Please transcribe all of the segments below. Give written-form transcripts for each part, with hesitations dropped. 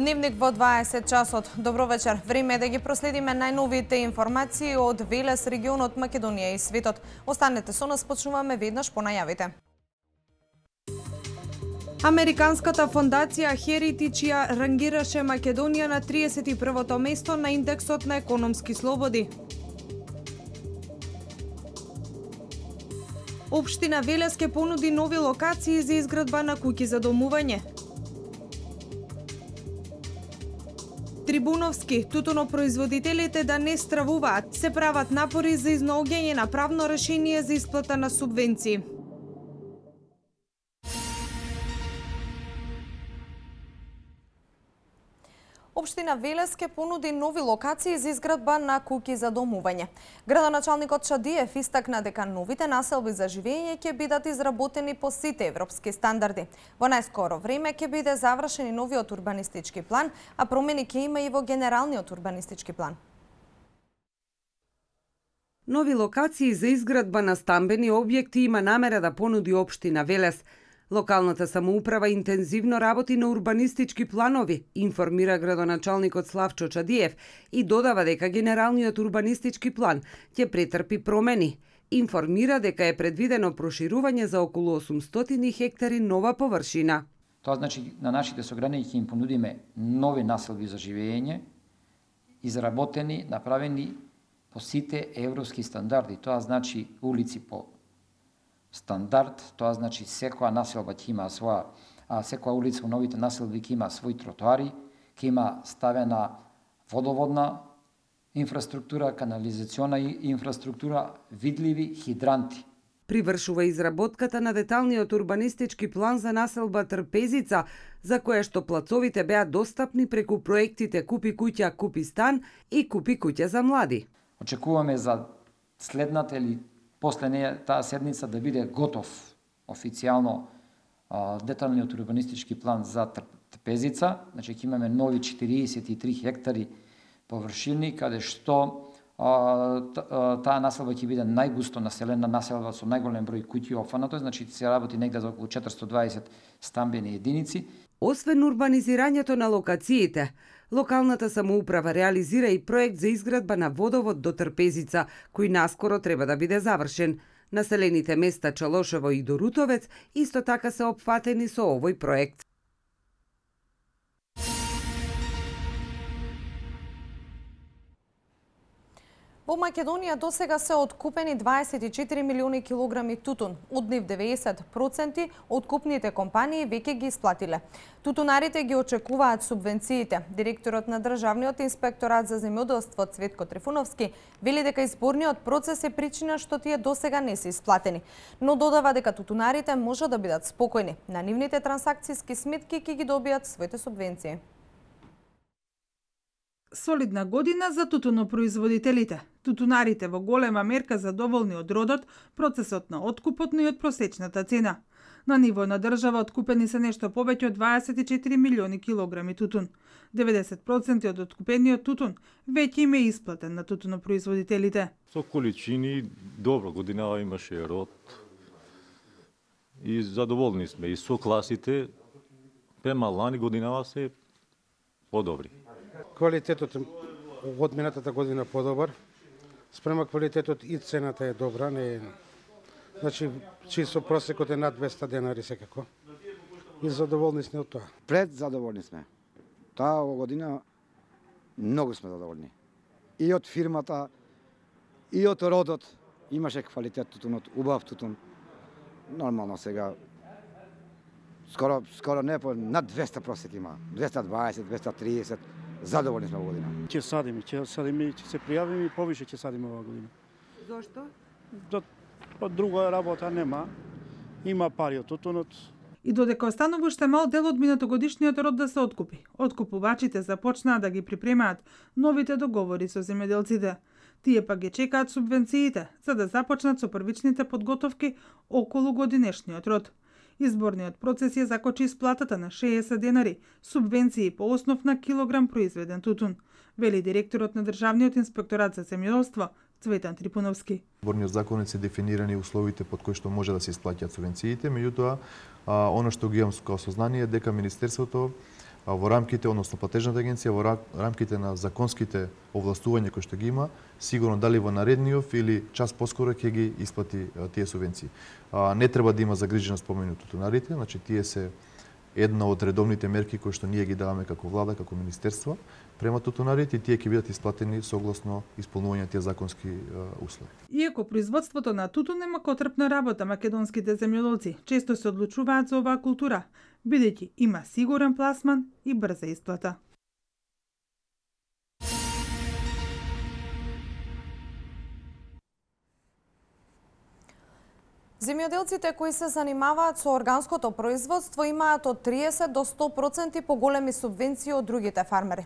Дневник во 20 часот. Добро вечер. Време е да ги проследиме најновите информации од Велес, регионот Македонија и светот. Останете со нас, почнуваме веднаш по најавите. Американската фондација Heritage ја рангираше Македонија на 31-то место на индексот на економски слободи. Општина Велес ке понуди нови локации за изградба на куќи за домување. Трибуновски, тутунопроизводителите да не стравуваат, се прават напори за изнаоѓање на правно решение за исплата на субвенции. Општина Велес ке понуди нови локации за изградба на куќи за домување. Градоначалникот Чадиев истакна дека новите населби за живење ќе бидат изработени по сите европски стандарди. Во најскоро време ќе биде завршен и новиот урбанистички план, а промени ќе има и во генералниот урбанистички план. Нови локации за изградба на стамбени објекти има намера да понуди општина Велес. Локалната самоуправа интензивно работи на урбанистички планови, информира градоначалникот Славчо Чадиев и додава дека генералниот урбанистички план ќе претрпи промени. Информира дека е предвидено проширување за околу 800 хектари нова површина. Тоа значи на нашите сограѓани ќе им понудиме нови населби за живење, изработени, направени по сите европски стандарди. Тоа значи улици по стандард, тоа значи секоја населба ќе има секоја улица во новите населби ќе има своји тротоари, ќе има ставена водоводна инфраструктура, канализациона инфраструктура, видливи хидранти. Привршува изработката на деталниот урбанистички план за населба Трпезица, за која што плацовите беа достапни преку проектите Купи куќа, Купи стан и Купи куќа за млади. Очекуваме за следната или после неја таа седница да биде готов официјално деталниот урбанистички план за Трпезица. Значи ќе имаме нови 43 хектари површини, каде што таа населба ќе биде најгусто населена населба со најголем број куќи опфанато, значи се работи негде за околу 420 стамбени единици. Освен урбанизирањето на локациите, локалната самоуправа реализира и проект за изградба на водовод до Трпезица, кој наскоро треба да биде завршен. Населените места Чалошево и Дорутовец исто така се опфатени со овој проект. Во Македонија досега се откупени 24 милиони килограми тутун. Од нив 90% откупните компании веќе ги исплатиле. Тутунарите ги очекуваат субвенциите. Директорот на Државниот инспекторат за земјоделство Цветко Трифуновски вели дека изборниот процес е причина што тие досега не се исплатени, но додава дека тутунарите може да бидат спокојни. На нивните трансакцијски сметки ќе ги добијат своите субвенции. Солидна година за тутунопроизводителите. Тутунарите во голема мерка задоволни од родот, процесот на откупот, но и од просечната цена. На ниво на држава откупени се нешто повеќе од 24 милиони килограми тутун. 90% од откупениот тутун веќе им е исплатен на тутунопроизводителите. Со количини добра година имаше род и задоволни сме и со класите према лани годинава се подобри. Квалитетот од минатата година подобар. Спрема квалитетот и цената е добра, не е. Значи, чисто просекот е над 200 денари секако. И задоволни сме од тоа. Пред задоволни сме. Таа година многу сме задоволни. И од фирмата, и од родот имаше квалитет тутунот, убав тутун. Нормално сега скоро не по над 200 просек има. 220, 230. Задоволни сме во година. Ќе садиме, ќе се пријавиме и повише ќе садиме оваа година. Зошто? Друга работа нема. Има пари од тутунот. И додека останува уште мал дел од минатогодишниот род да се откупи, откупувачите започнаа да ги припремаат новите договори со земјоделците. Тие пак ги чекаат субвенциите, за да започнат со првичните подготовки околу годинешниот род. Изборниот процес ја закочи исплатата на 60 денари субвенции по основ на килограм произведен тутун, вели директорот на Државниот инспекторат за земјоделство Цветан Трипуновски. Изборниот законот се дефинирани условите под кои што може да се исплаќаат субвенциите, меѓутоа она што ги имам како сознание е дека Министерството во рамките, односно платежната агенција, во рамките на законските овластувања кои што ги има, сигурно дали во наредниот или час поскоро ќе ги исплати тие субвенции. Не треба да има загриженост помеѓу тутунарите, значи тие се една од редовните мерки кои што ние ги даваме како влада, како министерство према тутунарите и тие ќе бидат исплатени согласно исполнување тие законски услови. Иако производството на тутун нема котрпна работа, македонските земјоделци често се одлучуваат за оваа култура, бидејќи има сигурен пласман и брза исплата. Земјоделците кои се занимаваат со органското производство имаат од 30 до 100% поголеми субвенции од другите фармери.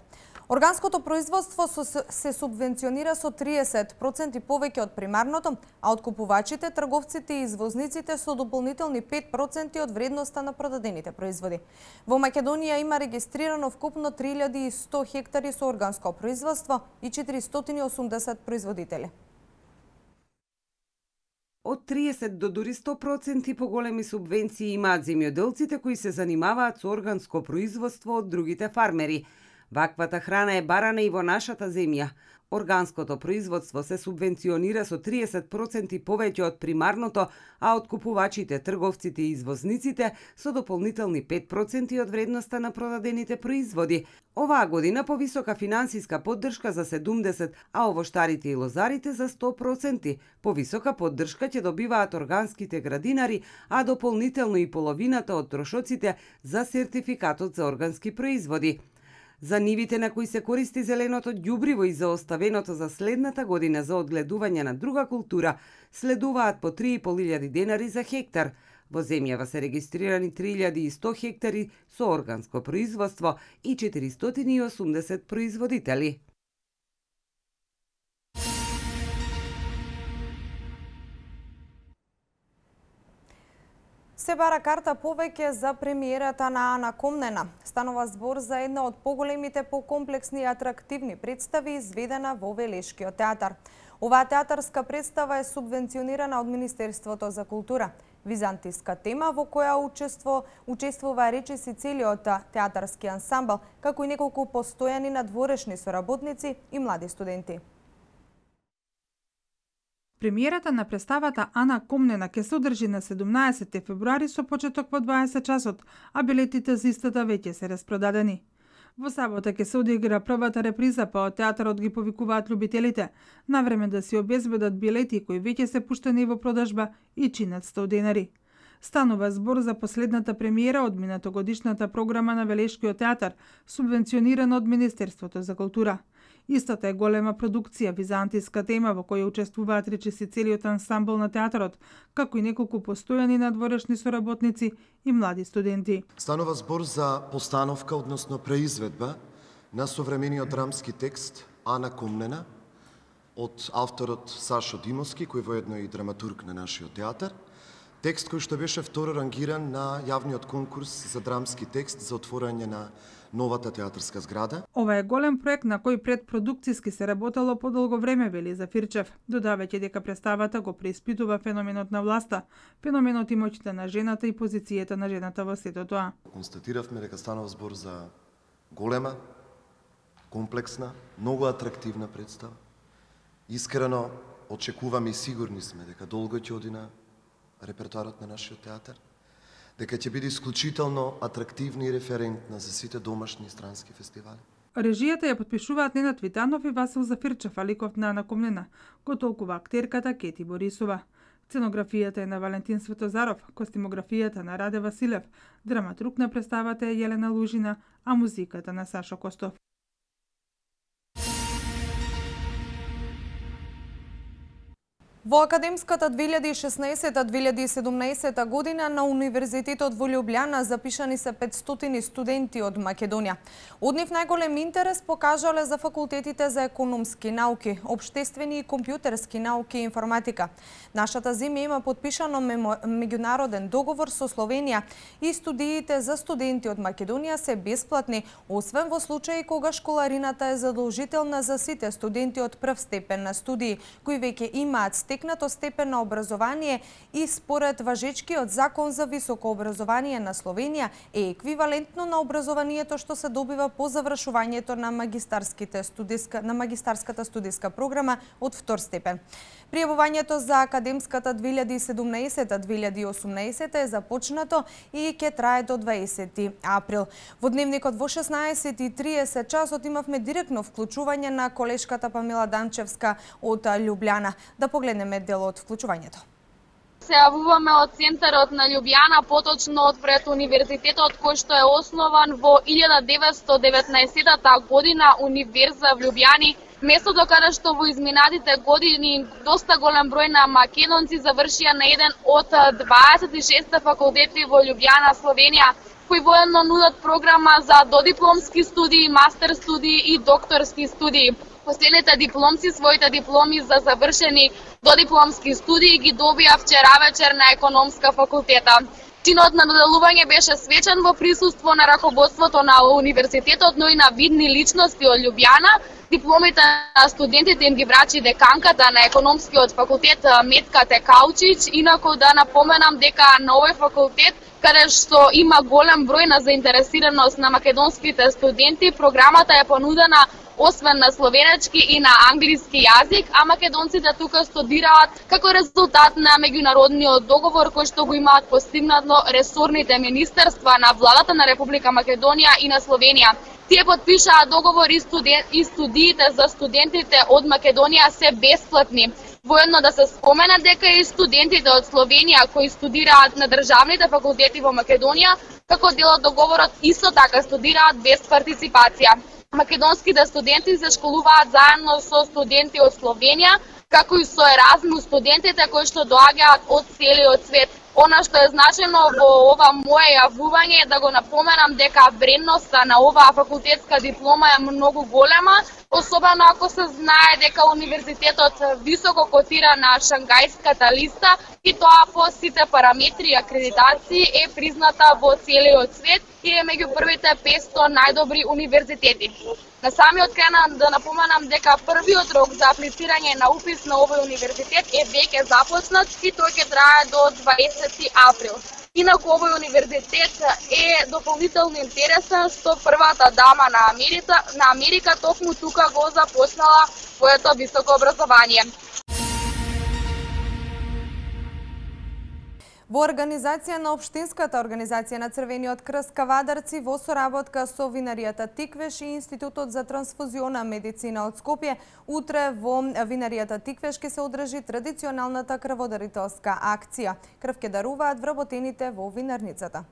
Органското производство се субвенционира со 30% повеќе од примарното, а откупувачите, трговците и извозниците со дополнителни 5% од вредноста на продадените производи. Во Македонија има регистрирано вкупно 3100 хектари со органско производство и 480 производители. Од 30 до дури 100% поголеми субвенции имаат земјоделците кои се занимаваат со органско производство од другите фармери. Ваквата храна е барана и во нашата земја. Органското производство се субвенционира со 30% повеќе од примарното, а откупувачите, трговците и извозниците со дополнителни 5% од вредноста на продадените производи. Оваа година повисока финансиска поддршка за 70%, а овоштарите и лозарите за 100%. Повисока поддршка ќе добиваат органските градинари, а дополнително и половината од трошоците за сертификатот за органски производи. За нивите на кои се користи зеленото ѓубриво и за оставеното за следната година за одгледување на друга култура, следуваат по 3.500 денари за хектар. Во земјава се регистрирани 3100 хектари со органско производство и 480 производители. Се бара карта повеќе за премиерата на Ана Комнена. Станува збор за една од поголемите, покомплексни и атрактивни представи изведена во Велешкиот театар. Оваа театарска представа е субвенционирана од Министерството за култура. Византиска тема во која учествува речиси целиот театарски ансамбл, како и неколку постојани надворешни соработници и млади студенти. Премиерата на представата Ана Комнена ќе се одржи на 17 февруари со почеток во 20 часот, а билетите за истата веќе се распродадени. Во сабота ќе се одигра првата реприза, па од театарот ги повикуваат љубителите, на време да си обезбедат билети кои веќе се пуштени во продажба и чинат 100 денари. Станува збор за последната премиера од минатогодишната програма на Велешкиот театар, субвенционирана од Министерството за култура. Истата е голема продукција, византиска тема во која учествуваат речиси целиот ансамбл на театарот, како и неколку постојани надворешни соработници и млади студенти. Станува збор за постановка, односно преизведба на современиот драмски текст Ана Комнена од авторот Сашо Димовски, кој воедно е и драматург на нашиот театар. Текст кој што беше второ рангиран на јавниот конкурс за драмски текст за отворање на новата театарска зграда. Ова е голем проект на кој предпродукциски се работело подолго време, вели Зафирчев, додавајќи дека представата го преиспитува феноменот на власта, феноменот и моќта на жената и позицијата на жената во сето тоа. Констатиравме дека станува збор за голема, комплексна, многу атрактивна представа. Искрено очекуваме и сигурни сме дека долго ќе оди на репертоарот на нашиот театар, дека ќе биде исклучително атрактивна и референтна за сите домашни и странски фестивали. Режијата ја подпишуваат Ненад Витанов и Васил Зафирчев, а ликов на Ана Комнена го толкува актерката Кети Борисова. Сценографијата е на Валентин Светозаров, костимографијата на Раде Василев, драматург на представата е Јелена Лужина, а музиката на Сашо Костов. Во академската 2016-2017 година на Универзитетот во Љубљана запишани се 500 студенти од Македонија. Од нив најголем интерес покажале за факултетите за економски науки, обштествени и компјутерски науки и информатика. Нашата земја има подпишано меѓународен договор со Словенија и студиите за студенти од Македонија се бесплатни, освен во случаи кога школарината е задолжителна за сите студенти од прв степен на студии, кои веќе имаат стекнато степен на образование и според важечкиот закон за високо образование на Словенија е еквивалентно на образованието што се добива по завршувањето на магистарската студиска програма од втор степен. Пријавувањето за академската 2017-2018 е започнато и ќе трае до 20 април. Во дневникот во 16:30 часот имавме директно вклучување на колешката Памила Данчевска од Љубљана. Да погледнеме дел од вклучувањето. Се јавуваме од центарот на Љубљана, поточно од пред универзитетот кој што е основан во 1919 година, Универза в Љубљани, местото каде што во изминатите години доста голем број на македонци завршија на еден од 26 факултети во Љубљана, Словенија, кои воедно нудат програма за додипломски студии, мастер студии и докторски студии. Последните дипломци своите дипломи за завршени додипломски студии ги добија вчера вечер на економска факултета. Чинот на доделување беше свечен во присуство на раководството на универзитетот, но и на видни личности од Љубљана. Дипломите на студентите им ги врачи деканката на економскиот факултет Метка Текаучич. Инаку да напоменам дека на овој факултет, каде што има голем број на заинтересираност на македонските студенти, програмата е понудена освен на словенечки и на англиски јазик, а македонците тука студираат како резултат на меѓународниот договор кој што го имаат постигнато ресорните министерства на владата на Република Македонија и на Словенија. Тие подпишаа договор и студиите за студентите од Македонија се бесплатни. Воедно да се спомене дека и студентите од Словенија кои студираат на државните факултети во Македонија, како дел од договорот, исто така студираат без партиципација. Македонските студенти се школуваат заедно со студенти од Словенија, како и со Еразмус студентите кои што доаѓаат од целиот свет. Она што е значено во ова мое јавување е да го напоменам дека вредноста на оваа факултетска диплома е многу голема, особено ако се знае дека универзитетот високо котира на Шангајската листа и тоа по сите параметри и акредитации е призната во целиот свет и е меѓу првите 500 најдобри универзитети. На самиот крај да напоменам дека првиот рок за аплицирање на упис на овој универзитет е веќе започнат и тој ќе трае до 20 април. Инаку овој универзитет е дополнително интересен што првата дама на Америка токму тука го започнала своето високо образование. Во организација на Општинската организација на Црвениот крст Кавадарци во соработка со винаријата Тиквеш и Институтот за трансфузиона медицина од Скопје, утре во винаријата Тиквеш ќе се одржи традиционалната крводарителска акција. Крв ќе даруваат вработените во винарницата.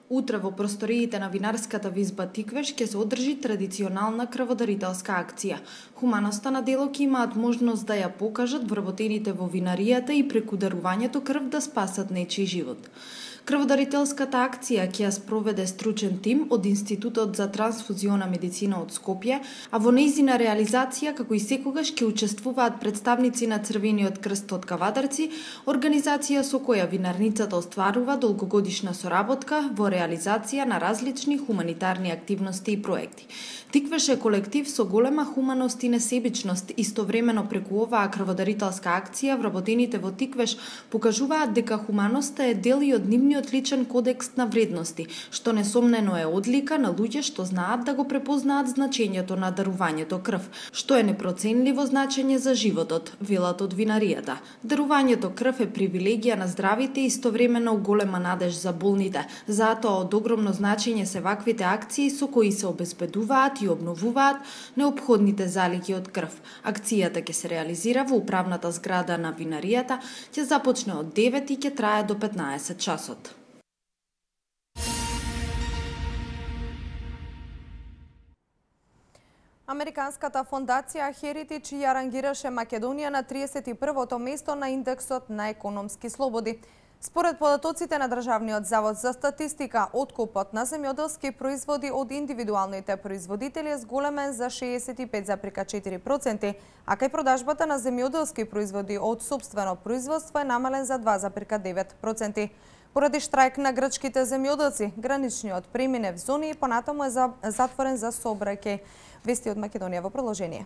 Утре во просториите на винарската визба Тиквеш ќе се одржи традиционална крводарителска акција. Хуманоста на дело ќе имаат можност да ја покажат вработените во винаријата и преку дарувањето крв да спасат нечии живот. Крводарителската акција ќе ја спроведе стручен тим од Институтот за трансфузиона медицина од Скопје, а во нејзина реализација, како и секогаш, ќе учествуваат представници на Црвениот крст од Кавадарци, организација со која винарницата остварува долгогодишна соработка во реализација на различни хуманитарни активности и проекти. Тиквеш е колектив со голема хуманост и несебичност. Истовремено преку оваа крводарителска акција вработените во Тиквеш покажуваат дека хуманоста е дел и од нивниот личен кодекс на вредности, што несомнено е одлика на луѓе што знаат да го препознаат значењето на дарувањето крв, што е непроценливо значење за животот, велат од винаријата. Дарувањето крв е привилегија на здравите и истовремено голема надеж за болните. Затоа од огромно значење се ваквите акции со кои се обезбедуваат и обновуваат неопходните залиги од крв. Акцијата ќе се реализира во управната зграда на винаријата, ќе започне од 9 и ќе трае до 15 часот. Американската фондација Heritage ја рангираше Македонија на 31-то место на индексот на економски слободи. Според податоците на Државниот завод за статистика, откупот на земјоделски производи од индивидуалните производители е зголемен за 65,4%, а кај продажбата на земјоделски производи од сопствено производство е намален за 2,9%. Поради штрајк на грчките земјоделци, граничниот преминев зони и понатаму е затворен за сообраќај. Вести од Македонија во продолжение.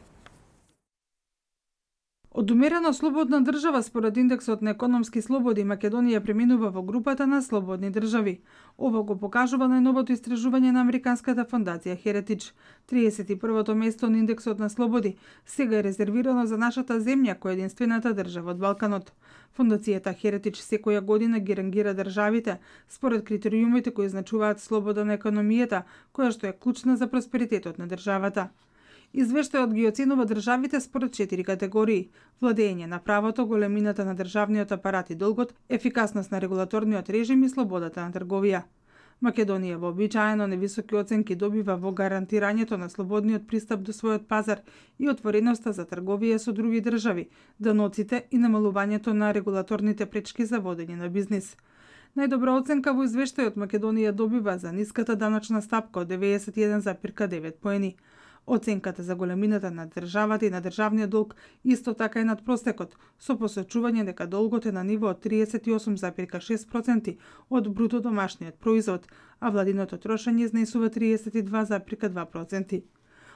Од умерено слободна држава според индексот на економски слободи, Македонија преминува во групата на слободни држави. Ова го покажува најновото истражување на американската фондација Heritage. 31-то место на индексот на слободи сега е резервирано за нашата земја, која е единствената држава од Балканот. Фондацијата Heritage секоја година ги рангира државите според критериумите кои значуваат слобода на економијата, која што е клучна за просперитетот на државата. Извештајот ги оценува државите според 4 категории: владење на правото, големината на државниот апарат и долгот, ефикасност на регулаторниот режим и слободата на трговија. Македонија вообичаено невисоки оценки добива во гарантирањето на слободниот пристап до својот пазар и отвореноста за трговија со други држави, даноците и намалувањето на регулаторните пречки за водење на бизнис. Најдобра оценка во извештајот Македонија добива за ниската даночна стапка од 91,9 поени. Оценката за големината на државата и на државниот долг исто така е над просекот, со посочување дека долгот е на ниво од 38,6% од бруто домашниот производ, а владиното трошење изнесува 32,2%.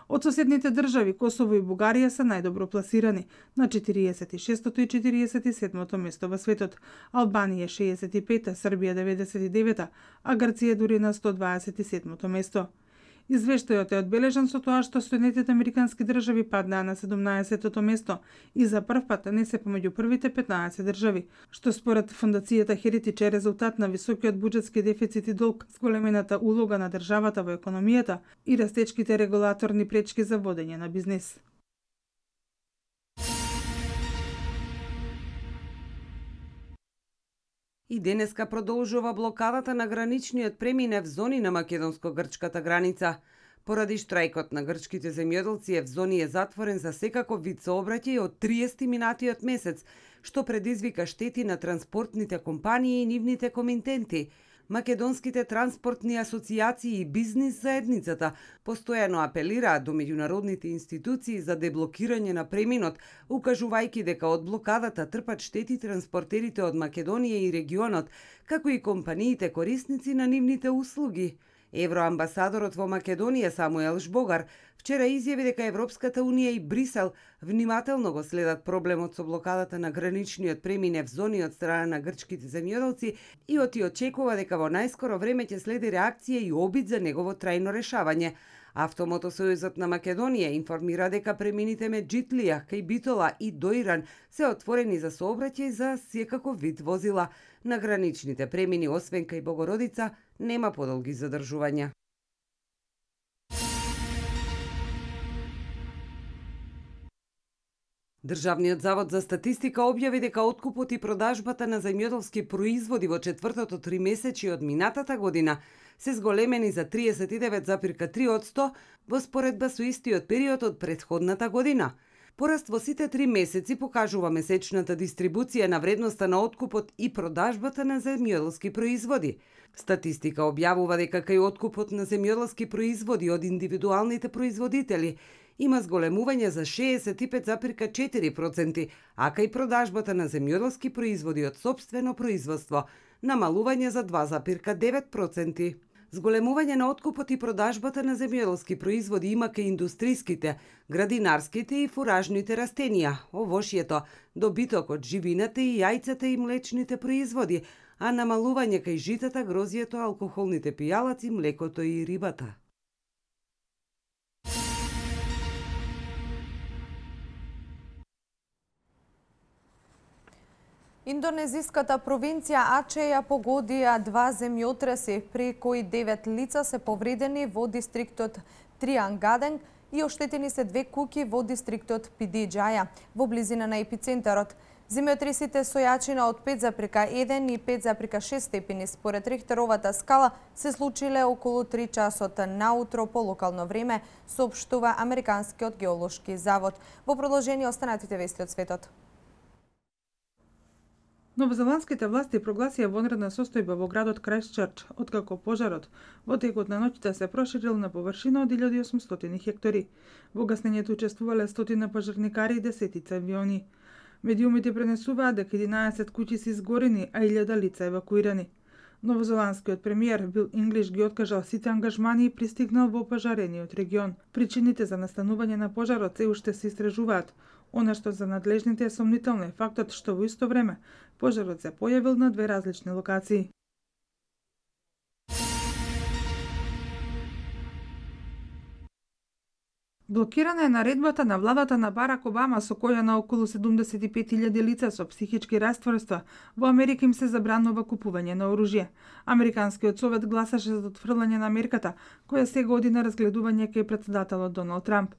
Од соседните држави Косово и Бугарија се најдобро пласирани, на 46-то и 47-то место во светот, Албанија 65-та, Србија 99-та, а Грција дури на 127-то место. Извештајот е одбележан со тоа што Соединетите американски држави паднаа на 17-тото место и за прв пат не се помеѓу првите 15 држави, што според фондацијата Heritage е резултат на високиот буџетски дефицит и долг, зголемената улога на државата во економијата и растечките регулаторни пречки за водење на бизнис. И денеска продолжува блокадата на граничниот преминев зони на македонско-грчката граница. Поради штрајкот на грчките земјоделци зони е затворен за секаков вид сообраќај од 30 минатиот месец, што предизвика штети на транспортните компании и нивните комитенти. Македонските транспортни асоциации и бизнис заедницата постојано апелираат до меѓународните институции за деблокирање на преминот, укажувајќи дека од блокадата трпат штети транспортерите од Македонија и регионот, како и компаниите корисници на нивните услуги. Евроамбасадорот во Македонија Самуел Жбогар вчера изјави дека Европската Унија и Брисел внимателно го следат проблемот со блокадата на граничниот преминев зони од страна на грчките земјоделци и очекува дека во најскоро време ќе следи реакција и обид за негово трајно решавање. Автомотосојузот на Македонија информира дека премините меѓу Џитлија, кај Битола и до Иран се отворени за сообраќај за секаков вид возила. На граничните премини, освен кај Богородица, нема подолги задржувања. Државниот завод за статистика објави дека откупот и продажбата на земјоделски производи во четвртото тримесечие од минатата година се зголемени за 39,3% во споредба со истиот период од претходната година. Пораст во сите 3 месеци покажува месечната дистрибуција на вредноста на откупот и продажбата на земјоделски производи. Статистика објавува дека кај откупот на земјоделски производи од индивидуалните производители има зголемување за 65,4%, а кај продажбата на земјоделски производи од сопствено производство намалување за 2,9%. Зголемување на откупот и продажбата на земјоделски производи има кај индустриските, градинарските и фуражните растенија, овошјето, добитокот, живината и јајцата и млечните производи, а намалување кај житата, грозјето, алкохолните пијалаци, млекото и рибата. Индонезиската провинција Аче ја погодија 2 земјотреси, при кои 9 лица се повредени во дистриктот Триангаден и оштетени се 2 куќи во дистриктот Пидиџаја, во близина на епицентарот. Земјотресите со јачина од 5,1 и 5,6 степени според Рихтеровата скала се случиле околу 3 часот наутро по локално време, соопштува Американскиот геолошки завод. Во продолжение останатите вести од светот. Новозеландските власти прогласија вонредна состојба во градот Крајстчерч, откако пожарот во текот на ноќта се проширил на површина од 1800 хектари. Во гаснењето учествувале 100 пожарникари и десетица авиони. Медиумите пренесуваат дека 11 куќи се изгорени, а 1000 лица евакуирани. Новозеландскиот премиер Бил Инглиш ги откажал сите ангажмани и пристигнал во опожарениот регион. Причините за настанување на пожарот се уште се истражуваат. Она што за надлежните е сомнително е фактот што во исто време пожарот се појавил на две различни локации. Блокирана е наредбата на владата на Барак Обама со која на околу 75.000 лица со психички растварства во Америка им се забранува купување на оружје. Американскиот совет гласаше за отфрлање на мерката, која сега оди на разгледување кај претседателот Доналд Трамп.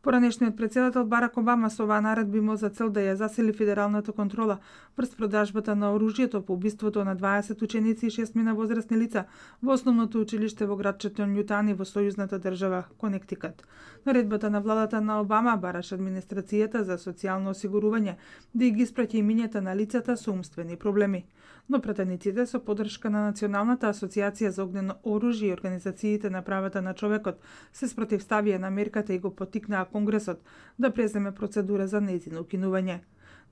Поранешниот претседател Барак Обама со оваа наредба имал за цел да ја засили федералната контрола врз продажбата на оружјето по убиството на 20 ученици и 6 возрастни лица во основното училиште во градчето Нјутани во сојузната држава Конектикат. Наредбата на владата на Обама бараше администрацијата за социјално осигурување да ги испраќа имињата на лицата со умствени проблеми. Но пратениците со поддршка на Националната асоциација за огнено оружје и организациите на правата на човекот се спротивставија на мерката и го поттикнаа Конгресот да преземе процедура за нејзино укинување.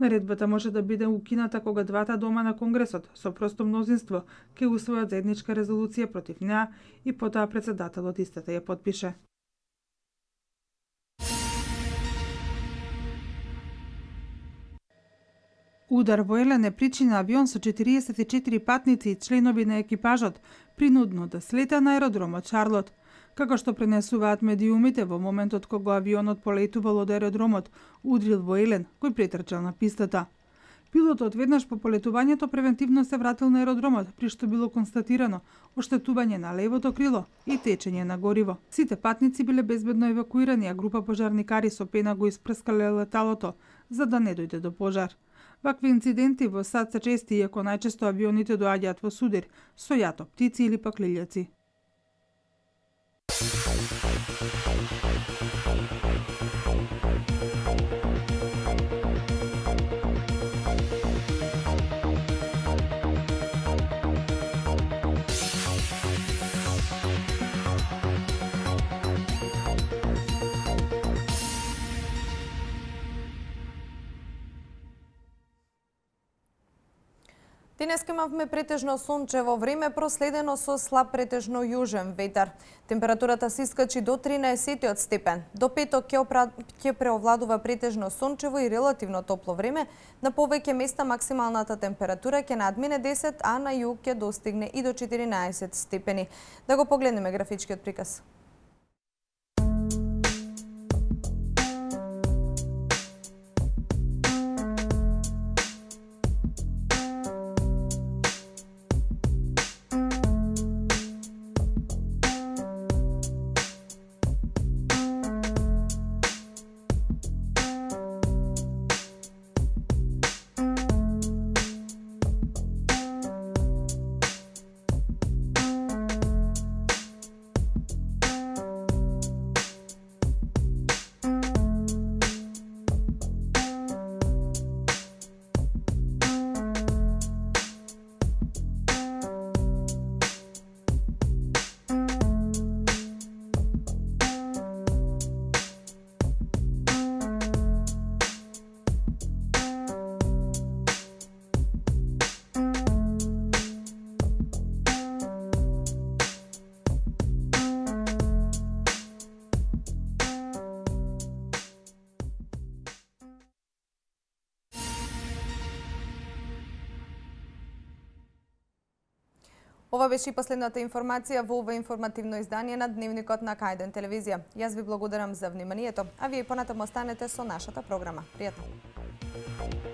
Наредбата може да биде укината кога двата дома на Конгресот со просто мнозинство ќе усвојат заедничка резолуција против неа и потоа претседателот истата ја потпише. Удар во Елен е причина авион со 44 патници и членови на екипажот принудно да слета на аеродромот Шарлот. Како што пренесуваат медиумите, во моментот кога авионот полетувал од аеродромот, удрил во Елен, кој претрчал на пистата. Пилотот веднаш по полетувањето превентивно се вратил на аеродромот, при што било констатирано оштетување на левото крило и течење на гориво. Сите патници биле безбедно евакуирани, а група пожарникари со пена го испрскале леталото за да не дојде до пожар. Вакви инциденти во САД се чести, иако најчесто авионите доаѓаат во судир со јато птици или пак лилјаци. Денес имавме претежно сончево време, проследено со слаб претежно јужен ветар. Температурата се искачи до 13 степен. До петок ќе преовладува претежно сончево и релативно топло време. На повеќе места максималната температура ќе надмине 10, а на југ ќе достигне и до 14 степени. Да го погледнеме графичкиот приказ. Ова беше и последната информација во ова информативно издание на Дневникот на К1 телевизија. Јас ви благодарам за вниманието, а вие понатаму останете со нашата програма. Пријатно!